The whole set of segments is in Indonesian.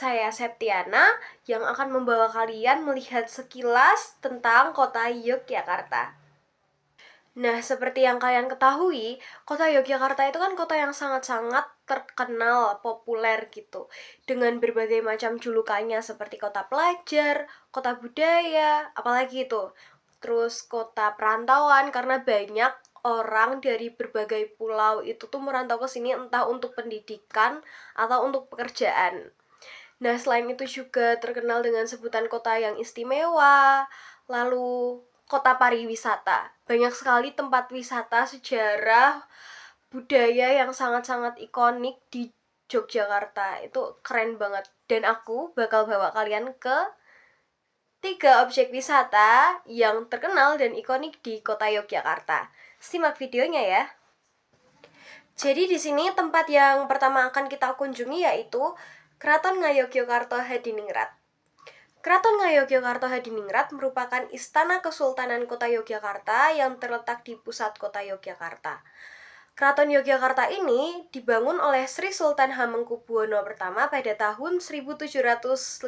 Saya Septiana yang akan membawa kalian melihat sekilas tentang kota Yogyakarta. Nah, seperti yang kalian ketahui, kota Yogyakarta itu kan kota yang sangat-sangat terkenal, populer gitu. Dengan berbagai macam julukannya seperti kota pelajar, kota budaya, apalagi itu. Terus kota perantauan karena banyak orang dari berbagai pulau itu tuh merantau ke sini entah untuk pendidikan atau untuk pekerjaan. Nah, selain itu juga terkenal dengan sebutan kota yang istimewa, lalu kota pariwisata. Banyak sekali tempat wisata sejarah, budaya yang sangat-sangat ikonik di Yogyakarta. Itu keren banget. Dan aku bakal bawa kalian ke 3 objek wisata yang terkenal dan ikonik di kota Yogyakarta. Simak videonya ya. Jadi di sini tempat yang pertama akan kita kunjungi yaitu Keraton Ngayogyakarta Hadiningrat. Keraton Ngayogyakarta Hadiningrat merupakan istana kesultanan kota Yogyakarta yang terletak di pusat kota Yogyakarta. Keraton Yogyakarta ini dibangun oleh Sri Sultan Hamengkubuwono pertama pada tahun 1755.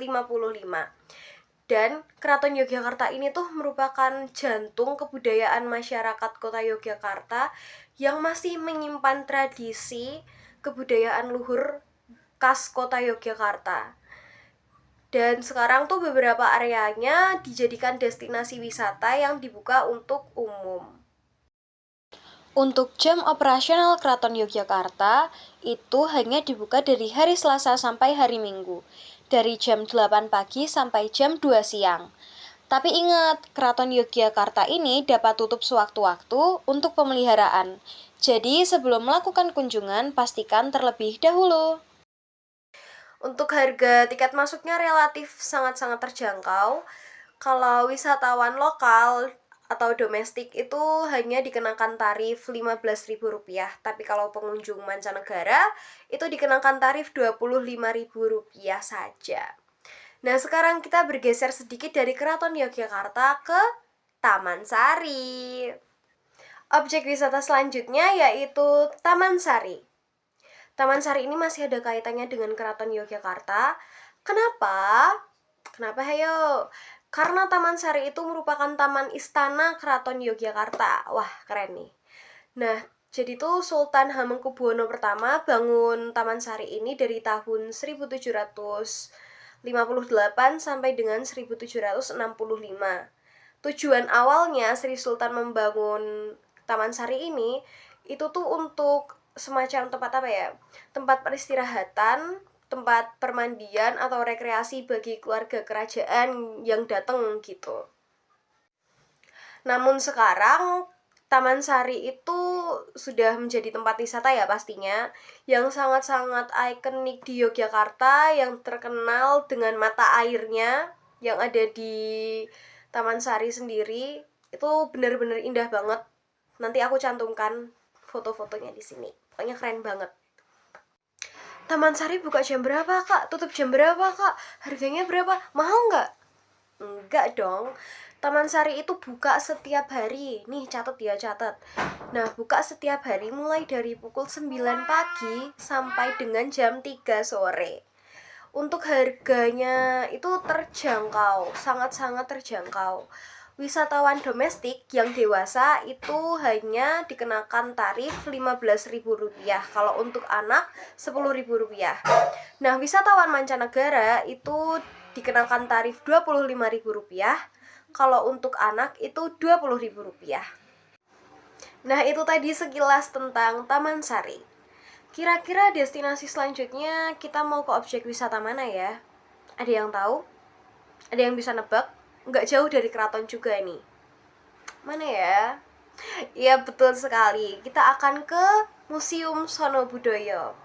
Dan Keraton Yogyakarta ini tuh merupakan jantung kebudayaan masyarakat kota Yogyakarta yang masih menyimpan tradisi kebudayaan luhur khas kota Yogyakarta. Dan sekarang tuh beberapa areanya dijadikan destinasi wisata yang dibuka untuk umum. Untuk jam operasional Keraton Yogyakarta itu hanya dibuka dari hari Selasa sampai hari Minggu, dari jam 8 pagi sampai jam 2 siang. Tapi ingat, Keraton Yogyakarta ini dapat tutup sewaktu-waktu untuk pemeliharaan. Jadi sebelum melakukan kunjungan, pastikan terlebih dahulu. Untuk harga tiket masuknya relatif sangat-sangat terjangkau. Kalau wisatawan lokal atau domestik itu hanya dikenakan tarif Rp15.000, tapi kalau pengunjung mancanegara itu dikenakan tarif Rp25.000 saja. Nah, sekarang kita bergeser sedikit dari Keraton Yogyakarta ke Taman Sari. Objek wisata selanjutnya yaitu Taman Sari. Taman Sari ini masih ada kaitannya dengan Keraton Yogyakarta. Kenapa? Kenapa hayo? Karena Taman Sari itu merupakan taman istana Keraton Yogyakarta. Wah, keren nih. Nah, jadi tuh Sultan Hamengkubuwono pertama bangun Taman Sari ini dari tahun 1758 sampai dengan 1765. Tujuan awalnya Sri Sultan membangun Taman Sari ini itu tuh untuk semacam tempat apa ya? Tempat peristirahatan, tempat permandian atau rekreasi bagi keluarga kerajaan yang datang gitu. Namun sekarang Taman Sari itu sudah menjadi tempat wisata ya pastinya, yang sangat-sangat ikonik di Yogyakarta, yang terkenal dengan mata airnya yang ada di Taman Sari sendiri. Itu benar-benar indah banget. Nanti aku cantumkan foto-fotonya di sini. Pokoknya keren banget. Taman Sari buka jam berapa, Kak? Tutup jam berapa, Kak? Harganya berapa? Mahal nggak? Enggak dong. Taman Sari itu buka setiap hari. Nih, catat ya, catat. Nah, buka setiap hari mulai dari pukul 9 pagi sampai dengan jam 3 sore. Untuk harganya itu terjangkau, sangat-sangat terjangkau. Wisatawan domestik yang dewasa itu hanya dikenakan tarif Rp15.000. Kalau untuk anak Rp10.000. Nah, wisatawan mancanegara itu dikenakan tarif Rp25.000. Kalau untuk anak itu Rp20.000. Nah, itu tadi sekilas tentang Taman Sari. Kira-kira destinasi selanjutnya kita mau ke objek wisata mana ya? Ada yang tahu? Ada yang bisa nebak? Nggak jauh dari keraton juga nih. Mana ya? Iya, betul sekali. Kita akan ke Museum Sono Budoyo.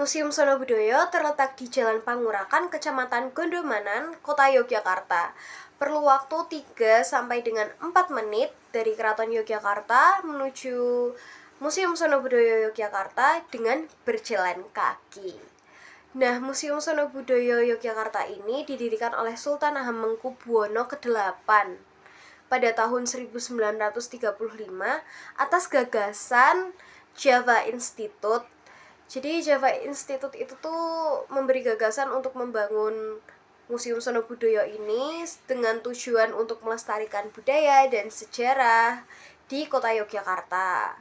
Museum Sono Budoyo terletak di Jalan Pangurakan, Kecamatan Gondomanan, Kota Yogyakarta. Perlu waktu 3 sampai dengan 4 menit dari Keraton Yogyakarta menuju Museum Sono Budoyo Yogyakarta dengan berjalan kaki. Nah, Museum Sono Budoyo Yogyakarta ini didirikan oleh Sultan Hamengkubuwono ke-8 pada tahun 1935 atas gagasan Java Institute Jadi Java Institute itu tuh memberi gagasan untuk membangun Museum Sono Budoyo ini dengan tujuan untuk melestarikan budaya dan sejarah di kota Yogyakarta.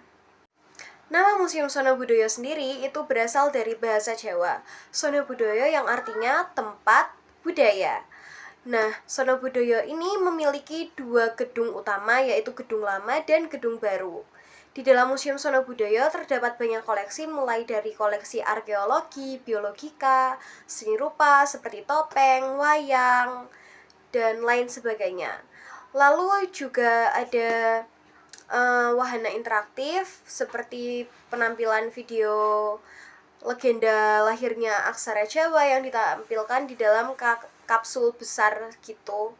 Nama Museum Sono Budoyo sendiri itu berasal dari bahasa Jawa, Sono Budoyo yang artinya tempat budaya. Nah, Sono Budoyo ini memiliki dua gedung utama, yaitu gedung lama dan gedung baru. Di dalam Museum Sono Budoyo terdapat banyak koleksi, mulai dari koleksi arkeologi, biologika, seni rupa seperti topeng, wayang, dan lain sebagainya. Lalu juga ada wahana interaktif seperti penampilan video legenda lahirnya aksara Jawa yang ditampilkan di dalam kapsul besar gitu.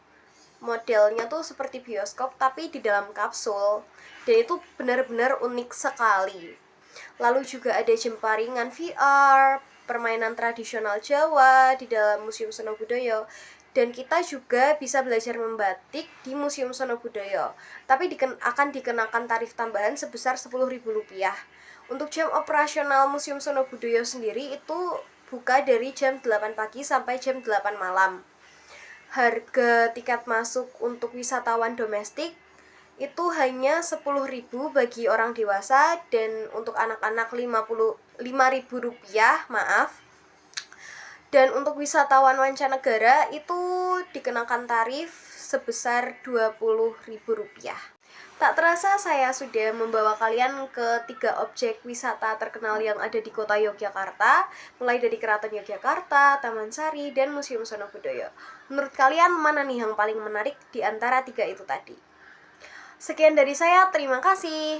Modelnya tuh seperti bioskop tapi di dalam kapsul, dan itu benar-benar unik sekali. Lalu juga ada jemparingan VR, permainan tradisional Jawa di dalam Museum Sono Budoyo. Dan kita juga bisa belajar membatik di Museum Sono Budoyo. Tapi akan dikenakan tarif tambahan sebesar Rp10.000. Untuk jam operasional Museum Sono Budoyo sendiri itu buka dari jam 8 pagi sampai jam 8 malam. Harga tiket masuk untuk wisatawan domestik itu hanya 10.000 bagi orang dewasa, dan untuk anak-anak Rp5.000, maaf. Dan untuk wisatawan mancanegara itu dikenakan tarif sebesar Rp20.000. Tak terasa saya sudah membawa kalian ke 3 objek wisata terkenal yang ada di kota Yogyakarta, mulai dari Keraton Yogyakarta, Taman Sari, dan Museum Sono Budoyo. Menurut kalian mana nih yang paling menarik di antara 3 itu tadi? Sekian dari saya, terima kasih.